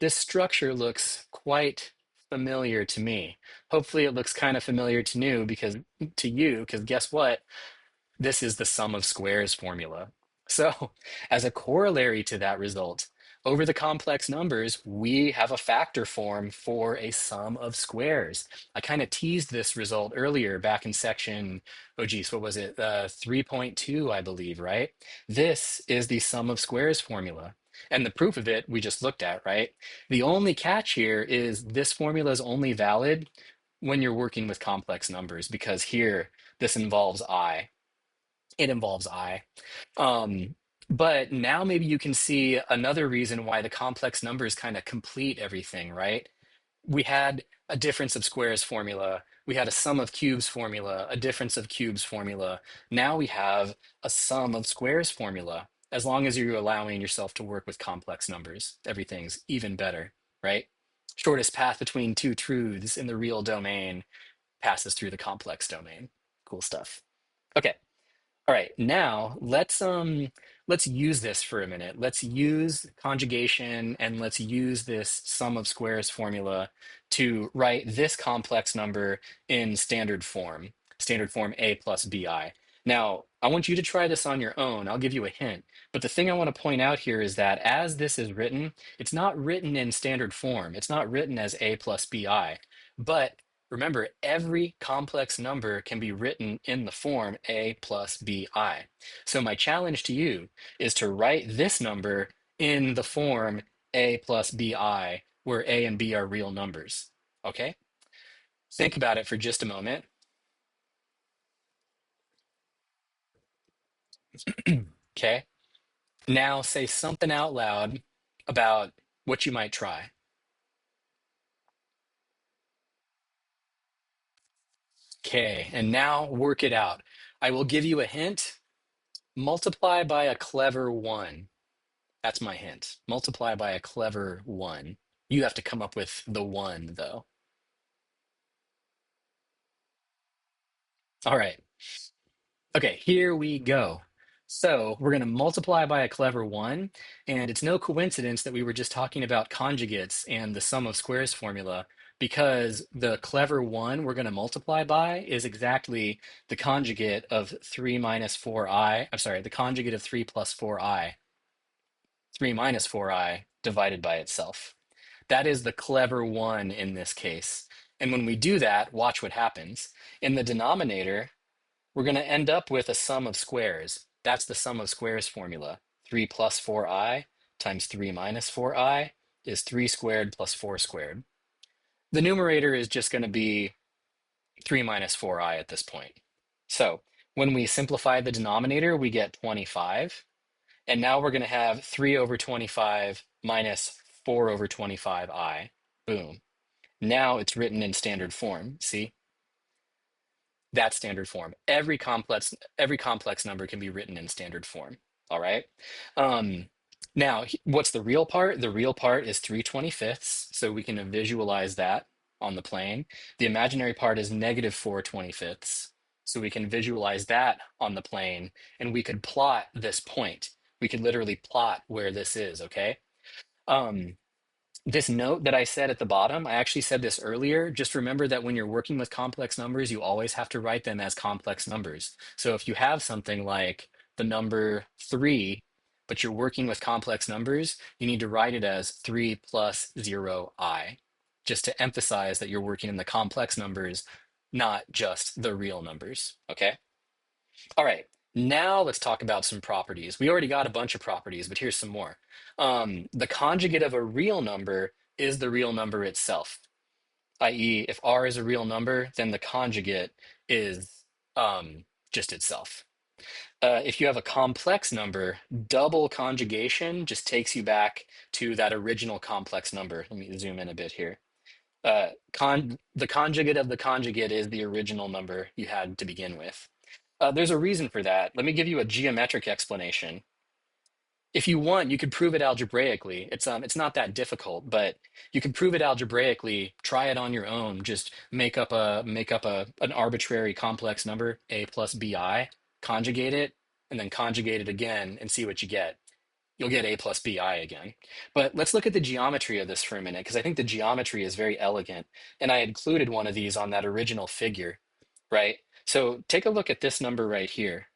This structure looks quite familiar to me. Hopefully it looks kind of familiar to you, because guess what? This is the sum of squares formula. So, as a corollary to that result, over the complex numbers, we have a factor form for a sum of squares. I kind of teased this result earlier back in section, oh geez, what was it? 3.2, I believe, right? This is the sum of squares formula. And the proof of it we just looked at, right? The only catch here is this formula is only valid when you're working with complex numbers, because here this involves I. It involves I. Um, but now maybe you can see another reason why the complex numbers kind of complete everything, right? We had a difference of squares formula. We had a sum of cubes formula, a difference of cubes formula. Now we have a sum of squares formula. As long as you're allowing yourself to work with complex numbers, everything's even better, right? Shortest path between two truths in the real domain passes through the complex domain. Cool stuff. Okay. All right, now let's use this for a minute. Let's use conjugation and let's use this sum of squares formula to write this complex number in standard form a plus bi. Now, I want you to try this on your own. I'll give you a hint. But the thing I want to point out here is that as this is written, it's not written in standard form. It's not written as a plus bi. But remember, every complex number can be written in the form a plus bi. So my challenge to you is to write this number in the form a plus bi, where a and b are real numbers. Okay? Think about it for just a moment. Okay? Now say something out loud about what you might try. Okay, and now work it out. I will give you a hint. Multiply by a clever one. That's my hint. Multiply by a clever one. You have to come up with the one, though. All right. Okay, here we go. So we're going to multiply by a clever one, and it's no coincidence that we were just talking about conjugates and the sum of squares formula, because the clever one we're going to multiply by is exactly the conjugate of 3 minus 4i. I'm sorry, the conjugate of 3 plus 4i. 3 minus 4i divided by itself. That is the clever one in this case. And when we do that, watch what happens. In the denominator, we're going to end up with a sum of squares. That's the sum of squares formula. 3 plus 4i times 3 minus 4i is 3 squared plus 4 squared. The numerator is just going to be 3 minus 4i at this point. So when we simplify the denominator, we get 25. And now we're going to have 3 over 25 minus 4 over 25i. Boom. Now it's written in standard form. See? That's standard form. Every complex number can be written in standard form. All right. Um, Now, what's the real part? The real part is 3/25ths, so we can visualize that on the plane. The imaginary part is -4/25ths, so we can visualize that on the plane, and we could plot this point. We could literally plot where this is, okay? Um, this note that I said at the bottom, I actually said this earlier. Just remember that when you're working with complex numbers, you always have to write them as complex numbers. So if you have something like the number 3, but you're working with complex numbers, you need to write it as 3 plus 0i, just to emphasize that you're working in the complex numbers, not just the real numbers. Okay? All right, now let's talk about some properties. We already got a bunch of properties, but here's some more. The conjugate of a real number is the real number itself, i.e., if r is a real number, then the conjugate is just itself. If you have a complex number, double conjugation just takes you back to that original complex number. Let me zoom in a bit here. The conjugate of the conjugate is the original number you had to begin with. There's a reason for that. Let me give you a geometric explanation. If you want, you could prove it algebraically. It's not that difficult, but you can prove it algebraically. Try it on your own. Just make up an arbitrary complex number, a plus bi, conjugate it, and then conjugate it again and see what you get. You'll get a plus bi again. But let's look at the geometry of this for a minute, because I think the geometry is very elegant. And I included one of these on that original figure, right? So take a look at this number right here,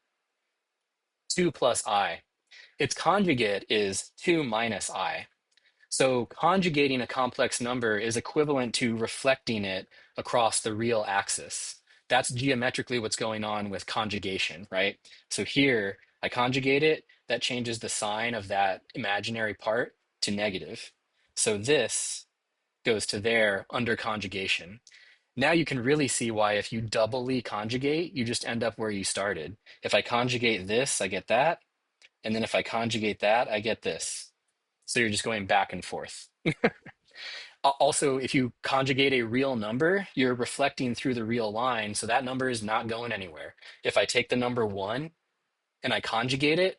2 plus I. Its conjugate is 2 minus I. So conjugating a complex number is equivalent to reflecting it across the real axis. That's geometrically what's going on with conjugation, right? So here, I conjugate it, that changes the sign of that imaginary part to negative. So this goes to there under conjugation. Now you can really see why if you doubly conjugate, you just end up where you started. If I conjugate this, I get that. And then if I conjugate that, I get this. So you're just going back and forth. Also, if you conjugate a real number, you're reflecting through the real line, so that number is not going anywhere. If I take the number 1 and I conjugate it,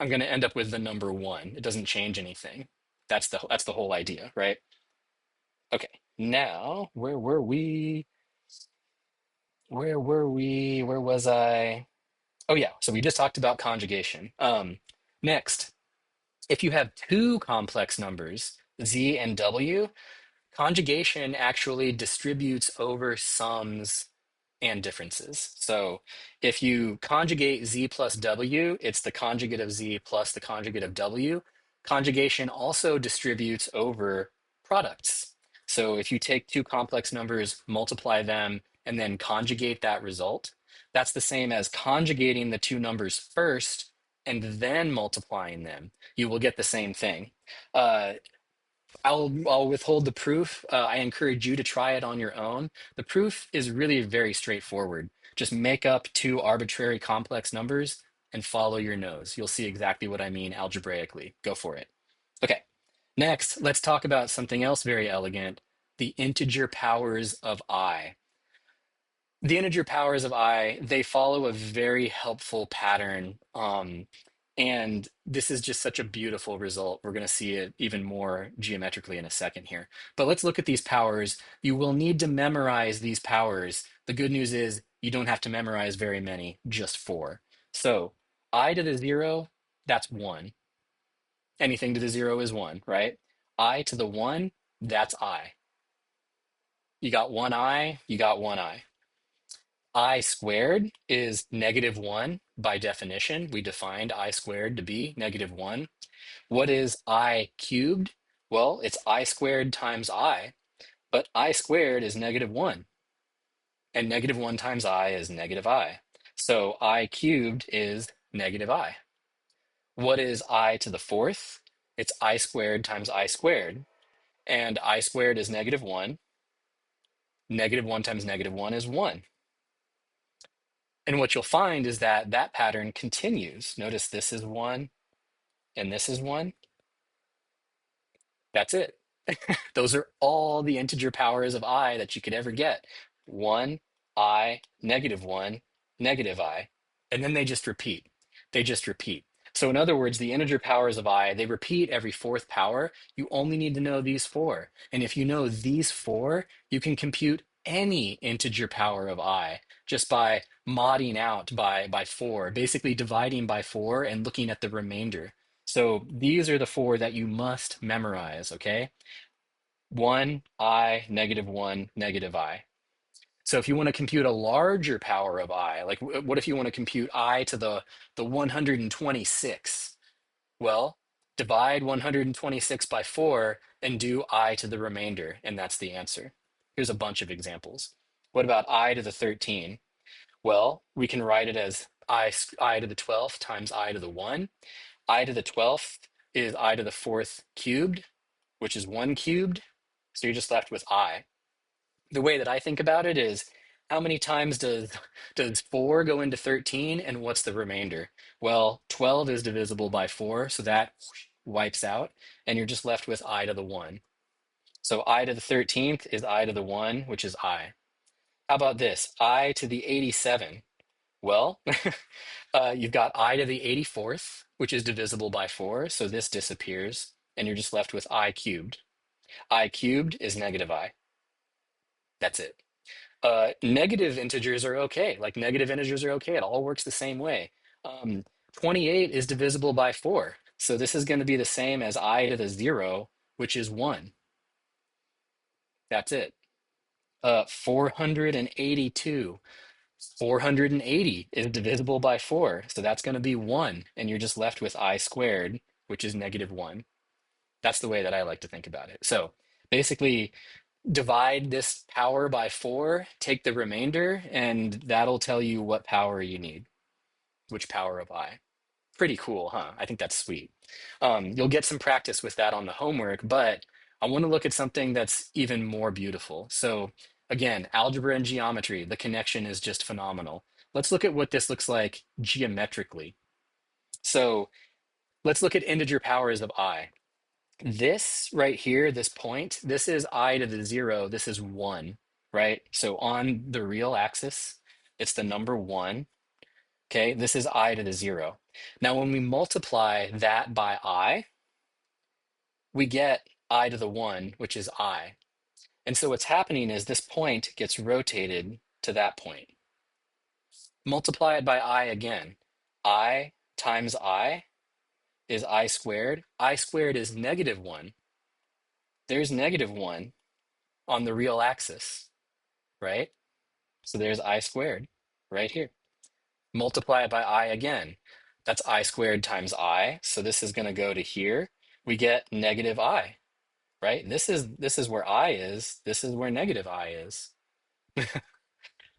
I'm going to end up with the number 1. It doesn't change anything. That's the whole idea, right? Okay. Now, where were we? Where were we? Where was I? Oh yeah, so we just talked about conjugation. Next, if you have two complex numbers, z and w, conjugation actually distributes over sums and differences. So if you conjugate z plus w, it's the conjugate of z plus the conjugate of w. Conjugation also distributes over products. So if you take two complex numbers, multiply them, and then conjugate that result, that's the same as conjugating the two numbers first and then multiplying them. You will get the same thing. Uh, I'll withhold the proof. I encourage you to try it on your own. The proof is really very straightforward. Just make up two arbitrary complex numbers and follow your nose. You'll see exactly what I mean algebraically. Go for it. Okay, next, let's talk about something else very elegant, the integer powers of I. The integer powers of I, they follow a very helpful pattern. And this is just such a beautiful result. We're going to see it even more geometrically in a second here. But let's look at these powers. You will need to memorize these powers. The good news is you don't have to memorize very many, just four. So I to the 0, that's 1. Anything to the 0 is 1, right? I to the 1, that's I. You got one I, you got one I. I squared is -1 by definition. We defined I squared to be -1. What is I cubed? Well, it's I squared times I, but I squared is -1, and -1 times I is -I. So I cubed is -I. What is I to the 4th? It's I squared times I squared, and I squared is -1. -1 times -1 is 1. And what you'll find is that that pattern continues. Notice this is 1 and this is 1. That's it. Those are all the integer powers of I that you could ever get. 1, I, -1, I. And then they just repeat. They just repeat. So in other words, the integer powers of I, they repeat every fourth power. You only need to know these four. And if you know these four, you can compute any integer power of I just by modding out by 4, basically dividing by 4 and looking at the remainder. So these are the four that you must memorize, okay? 1, I, -1, I. So if you want to compute a larger power of I, like what if you want to compute I to the 126? Well, divide 126 by 4 and do I to the remainder, and that's the answer. Here's a bunch of examples. What about I to the 13? Well, we can write it as I to the 12th times I to the 1. I to the 12th is I to the 4th cubed, which is 1 cubed. So you're just left with I. The way that I think about it is how many times does 4 go into 13 and what's the remainder? Well, 12 is divisible by 4, so that wipes out and you're just left with I to the 1. So I to the 13th is I to the 1, which is I. How about this? I to the 87. Well, you've got I to the 84th, which is divisible by 4, so this disappears, and you're just left with I cubed. I cubed is negative I. That's it. Negative integers are okay. Like negative integers are okay. It all works the same way. 28 is divisible by 4. So this is going to be the same as I to the 0, which is 1. That's it. 482. 480 is divisible by 4. So that's going to be 1. And you're just left with I squared, which is negative 1. That's the way that I like to think about it. So basically, divide this power by 4, take the remainder, and that'll tell you what power you need, which power of I. Pretty cool, huh? I think that's sweet. You'll get some practice with that on the homework, but I want to look at something that's even more beautiful. So again, algebra and geometry, the connection is just phenomenal. Let's look at what this looks like geometrically. So let's look at integer powers of I. This right here, this point, this is I to the 0, this is 1, right? So on the real axis, it's the number 1. Okay, this is I to the 0. Now, when we multiply that by I, we get I to the 1, which is I. And so what's happening is this point gets rotated to that point. Multiply it by I again. I times I is I squared. I squared is negative 1. There's negative 1 on the real axis, right? So there's I squared right here. Multiply it by I again. That's I squared times I. So this is going to go to here. We get negative I, right? This is where I is. This is where negative I is.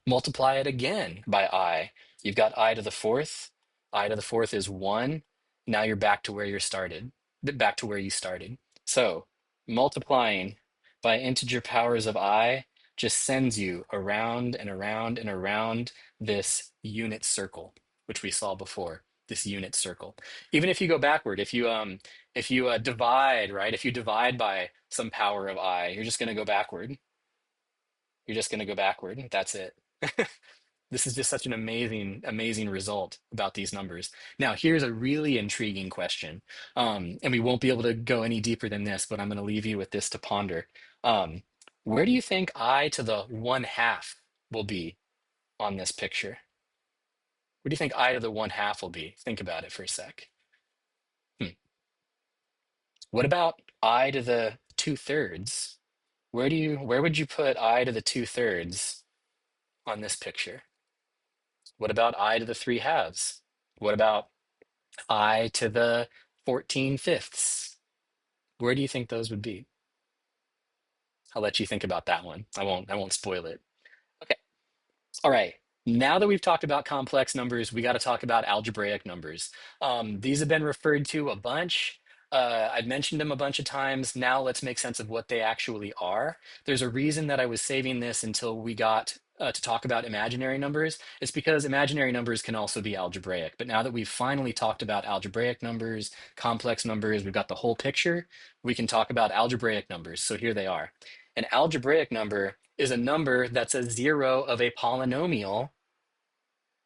Multiply it again by I. You've got I to the 4th. I to the 4th is 1. Now you're back to where you started. Back to where you started. So multiplying by integer powers of I just sends you around and around and around this unit circle, which we saw before. This unit circle. Even if you go backward, if you divide, right? If you divide by some power of I, you're just going to go backward. You're just going to go backward. That's it. This is just such an amazing, amazing result about these numbers. Now, here's a really intriguing question. And we won't be able to go any deeper than this, but I'm going to leave you with this to ponder. Um, where do you think I to the 1/2 will be on this picture? Where do you think I to the 1/2 will be? Think about it for a sec. Hmm. What about I to the 2/3? Where would you put I to the 2/3 on this picture? What about I to the 3/2? What about I to the 14/5? Where do you think those would be? I'll let you think about that one. I won't spoil it. Okay. All right. Now that we've talked about complex numbers, we got to talk about algebraic numbers. These have been referred to a bunch. I've mentioned them a bunch of times. Now let's make sense of what they actually are. There's a reason that I was saving this until we got to talk about imaginary numbers. It's because imaginary numbers can also be algebraic. But now that we've finally talked about algebraic numbers, complex numbers, we've got the whole picture, we can talk about algebraic numbers. So here they are. An algebraic number is a number that's a zero of a polynomial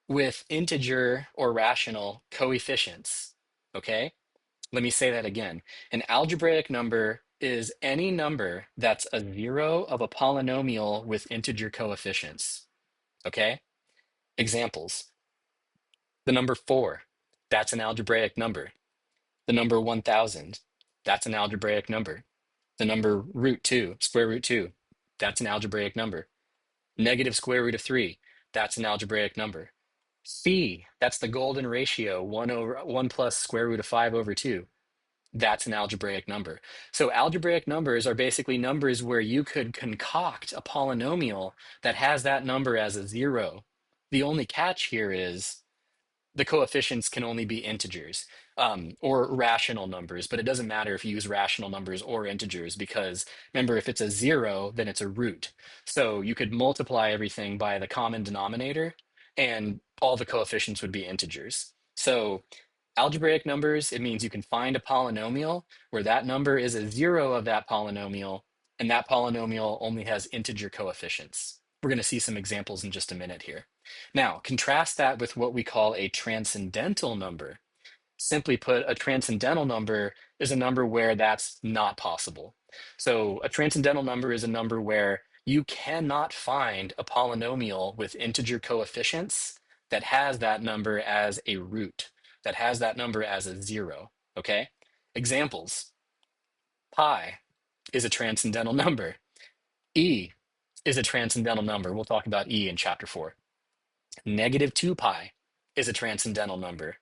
with integer or rational coefficients. Okay? Let me say that again. An algebraic number is any number that's a zero of a polynomial with integer coefficients. Okay? Examples. The number 4, that's an algebraic number. The number 1000, that's an algebraic number. The number root 2, square root 2, that's an algebraic number. Negative square root of 3, that's an algebraic number. Phi, that's the golden ratio, 1 plus square root of 5 over 2. That's an algebraic number. So algebraic numbers are basically numbers where you could concoct a polynomial that has that number as a zero. The only catch here is the coefficients can only be integers or rational numbers, but it doesn't matter if you use rational numbers or integers because remember, if it's a zero, then it's a root. So you could multiply everything by the common denominator and all the coefficients would be integers. So algebraic numbers, it means you can find a polynomial where that number is a zero of that polynomial and that polynomial only has integer coefficients. We're going to see some examples in just a minute here. Now, contrast that with what we call a transcendental number. Simply put, a transcendental number is a number where that's not possible. So a transcendental number is a number where you cannot find a polynomial with integer coefficients that has that number as a root, that has that number as a zero, okay? Examples: pi is a transcendental number. E is a transcendental number. We'll talk about E in chapter 4. Negative 2 pi is a transcendental number.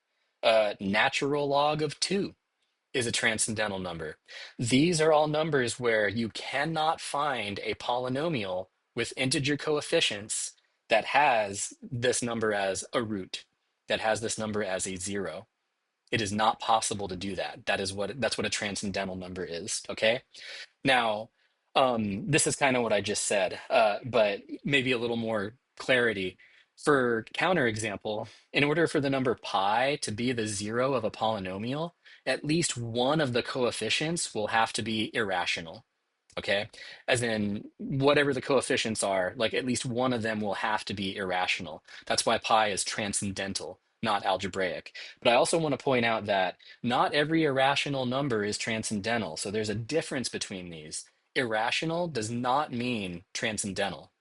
Natural log of 2 is a transcendental number. These are all numbers where you cannot find a polynomial with integer coefficients that has this number as a root, that has this number as a zero. It is not possible to do that. That's what a transcendental number is, okay? Now, this is kind of what I just said, but maybe a little more clarity. For counterexample, in order for the number pi to be the zero of a polynomial, at least one of the coefficients will have to be irrational. Okay, as in whatever the coefficients are, like at least one of them will have to be irrational. That's why pi is transcendental, not algebraic. But I also want to point out that not every irrational number is transcendental. So there's a difference between these. Irrational does not mean transcendental.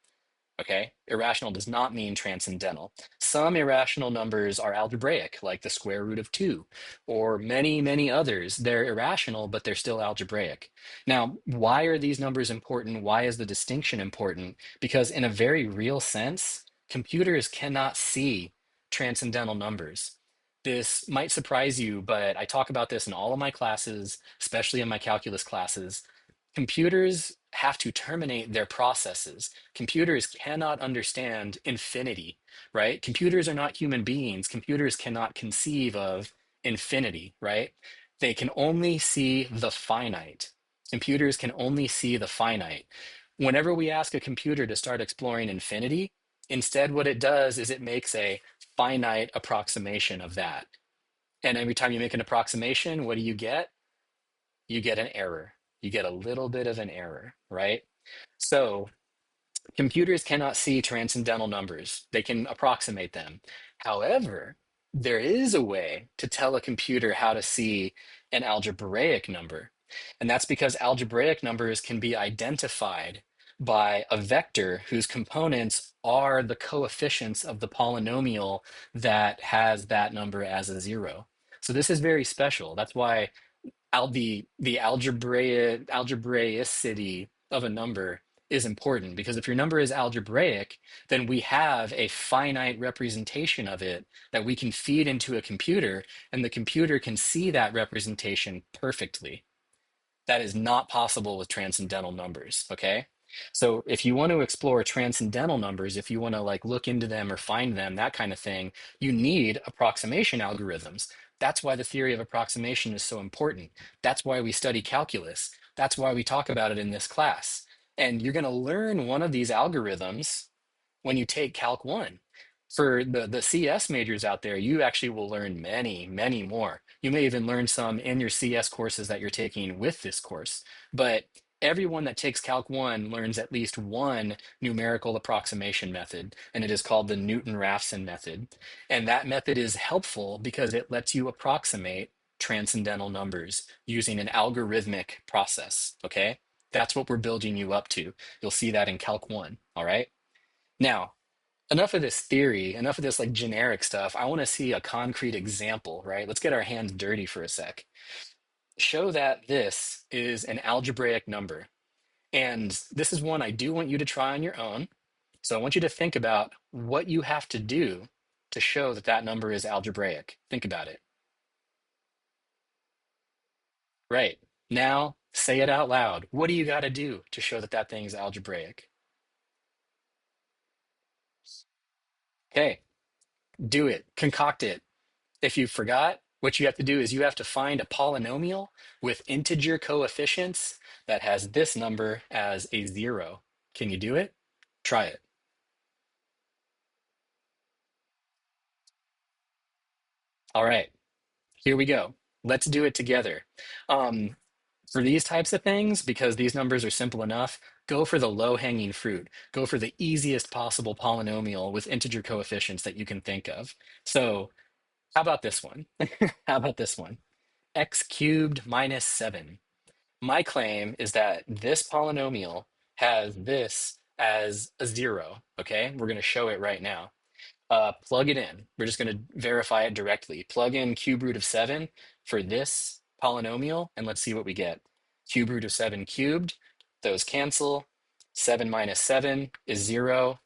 Okay, irrational does not mean transcendental. Some irrational numbers are algebraic, like the square root of 2, or many, many others. They're irrational, but they're still algebraic. Now, why are these numbers important? Why is the distinction important? Because in a very real sense, computers cannot see transcendental numbers. This might surprise you, but I talk about this in all of my classes, especially in my calculus classes. Computers have to terminate their processes. Computers cannot understand infinity, right? Computers are not human beings. Computers cannot conceive of infinity, right? They can only see the finite. Computers can only see the finite. Whenever we ask a computer to start exploring infinity, instead what it does is it makes a finite approximation of that. And every time you make an approximation, what do you get? You get an error. You get a little bit of an error, right? So computers cannot see transcendental numbers. They can approximate them. However, there is a way to tell a computer how to see an algebraic number. And that's because algebraic numbers can be identified by a vector whose components are the coefficients of the polynomial that has that number as a zero. So this is very special. That's why the algebraicity of a number is important, because if your number is algebraic, then we have a finite representation of it that we can feed into a computer, and the computer can see that representation perfectly. That is not possible with transcendental numbers, okay? So if you want to explore transcendental numbers, if you want to like look into them or find them, that kind of thing, you need approximation algorithms. That's why the theory of approximation is so important. That's why we study calculus. That's why we talk about it in this class. And you're going to learn one of these algorithms when you take Calc 1. For the CS majors out there, you actually will learn many, many more. You may even learn some in your CS courses that you're taking with this course. But everyone that takes Calc 1 learns at least one numerical approximation method, and it is called the Newton-Raphson method. And that method is helpful because it lets you approximate transcendental numbers using an algorithmic process, okay? That's what we're building you up to. You'll see that in Calc 1, all right? Now, enough of this theory, enough of this like generic stuff. I want to see a concrete example, right? Let's get our hands dirty for a sec. Show that this is an algebraic number. And this is one I do want you to try on your own. So I want you to think about what you have to do to show that that number is algebraic. Think about it. Right. Now, say it out loud. What do you got to do to show that that thing is algebraic? Okay, do it. Concoct it. If you forgot, what you have to do is you have to find a polynomial with integer coefficients that has this number as a zero. Can you do it? Try it. All right, here we go. Let's do it together. Um, For these types of things, because these numbers are simple enough, go for the low-hanging fruit. Go for the easiest possible polynomial with integer coefficients that you can think of. So how about this one? How about this one? X cubed minus 7. My claim is that this polynomial has this as a 0, okay? We're going to show it right now. Plug it in. We're just going to verify it directly. Plug in cube root of 7 for this polynomial, and let's see what we get. Cube root of 7 cubed, those cancel. 7 minus 7 is 0.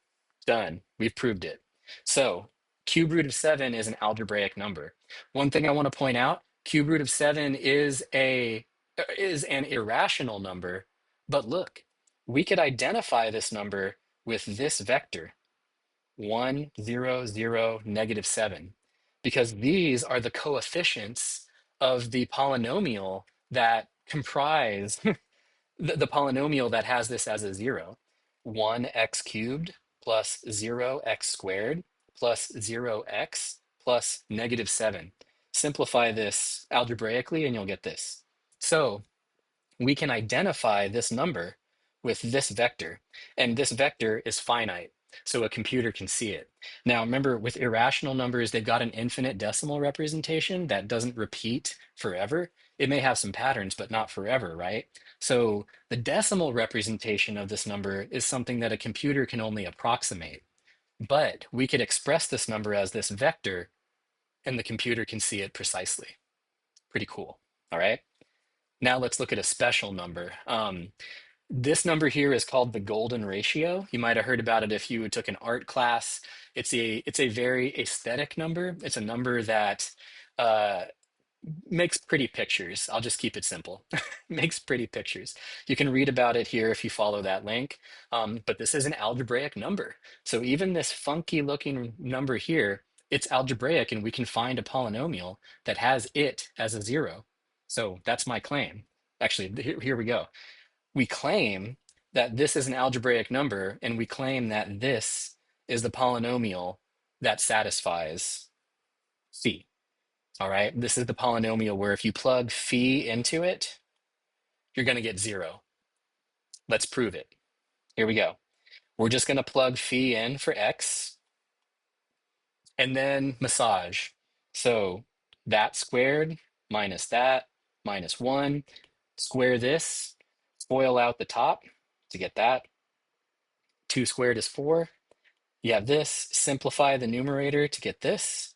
Done. We've proved it. So cube root of 7 is an algebraic number. One thing I want to point out, cube root of 7 is an irrational number, but look, we could identify this number with this vector. 1, 0, 0, negative 7, because these are the coefficients of the polynomial that comprise the polynomial that has this as a 0. 1x cubed plus 0x squared plus 0x plus negative 7. Simplify this algebraically and you'll get this. So we can identify this number with this vector, and this vector is finite, so a computer can see it. Now, remember, with irrational numbers, they've got an infinite decimal representation that doesn't repeat forever. It may have some patterns, but not forever, right? So the decimal representation of this number is something that a computer can only approximate. But we could express this number as this vector, and the computer can see it precisely. Pretty cool, all right? Now let's look at a special number. This number here is called the golden ratio. You might have heard about it if you took an art class. It's a very aesthetic number. It's a number that uh, makes pretty pictures. I'll just keep it simple. Makes pretty pictures. You can read about it here if you follow that link. But this is an algebraic number. So even this funky looking number here, it's algebraic, and we can find a polynomial that has it as a 0. So that's my claim. Actually, here we go. We claim that this is an algebraic number, and we claim that this is the polynomial that satisfies phi. All right, this is the polynomial where if you plug phi into it, you're going to get 0. Let's prove it. Here we go. We're just going to plug phi in for x and then massage. So that squared minus that minus 1. Square this, FOIL out the top to get that. 2 squared is 4. You have this, simplify the numerator to get this.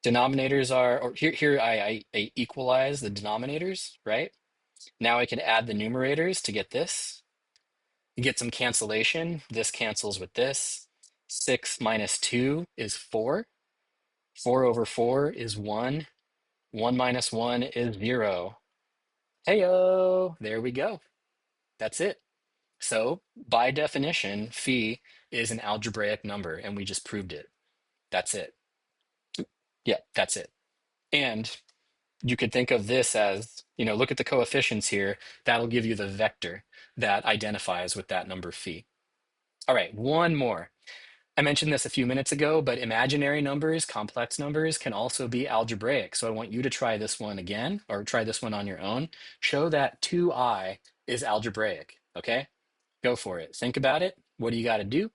Denominators are, or here I equalize the denominators, right? Now I can add the numerators to get this. You get some cancellation. This cancels with this. 6 minus 2 is 4. 4 over 4 is 1. 1 minus 1 is 0. Heyo, there we go. That's it. So by definition, phi is an algebraic number, and we just proved it. That's it. Yeah, that's it. And you could think of this as, look at the coefficients here. That'll give you the vector that identifies with that number phi. All right, one more. I mentioned this a few minutes ago, but imaginary numbers, complex numbers, can also be algebraic. So I want you to try this one again, or try this one on your own. Show that 2i is algebraic, okay? Go for it. Think about it. What do you got to do?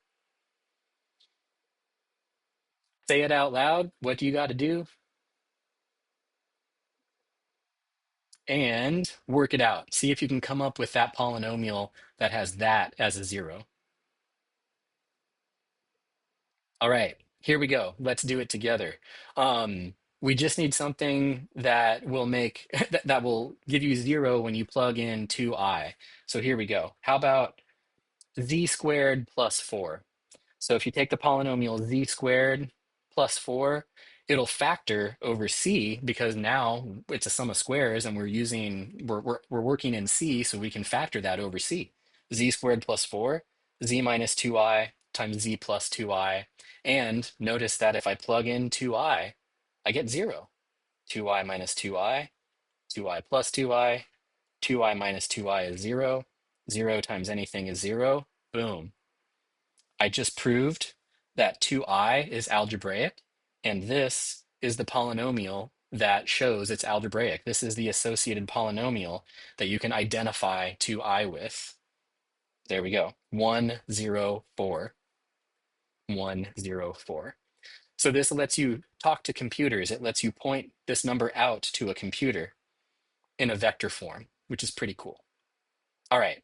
Say it out loud. What do you got to do? And work it out. See if you can come up with that polynomial that has that as a 0. All right, here we go. Let's do it together. We just need something that will make that will give you 0 when you plug in 2i. So here we go. How about z squared plus 4? So if you take the polynomial z squared plus 4, it'll factor over c because now it's a sum of squares, and we're working in c, so we can factor that over c. Z squared plus 4, z minus 2i times z plus 2i. And notice that if I plug in 2i, I get 0. 2i minus 2i, 2i plus 2i, 2i minus 2i is 0. 0 times anything is 0. Boom. I just proved that 2i is algebraic, and this is the polynomial that shows it's algebraic. This is the associated polynomial that you can identify to I with. There we go. 104. 104. So this lets you talk to computers. It lets you point this number out to a computer in a vector form, which is pretty cool. All right.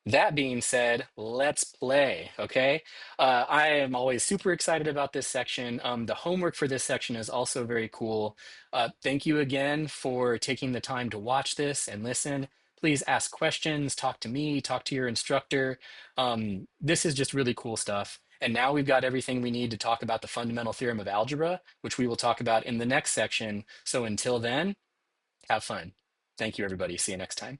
That being said, let's play, okay? I am always super excited about this section. The homework for this section is also very cool. Thank you again for taking the time to watch this and listen. Please ask questions, talk to me, talk to your instructor. This is just really cool stuff. And now we've got everything we need to talk about the fundamental theorem of algebra, which we will talk about in the next section. So until then, have fun. Thank you, everybody. See you next time.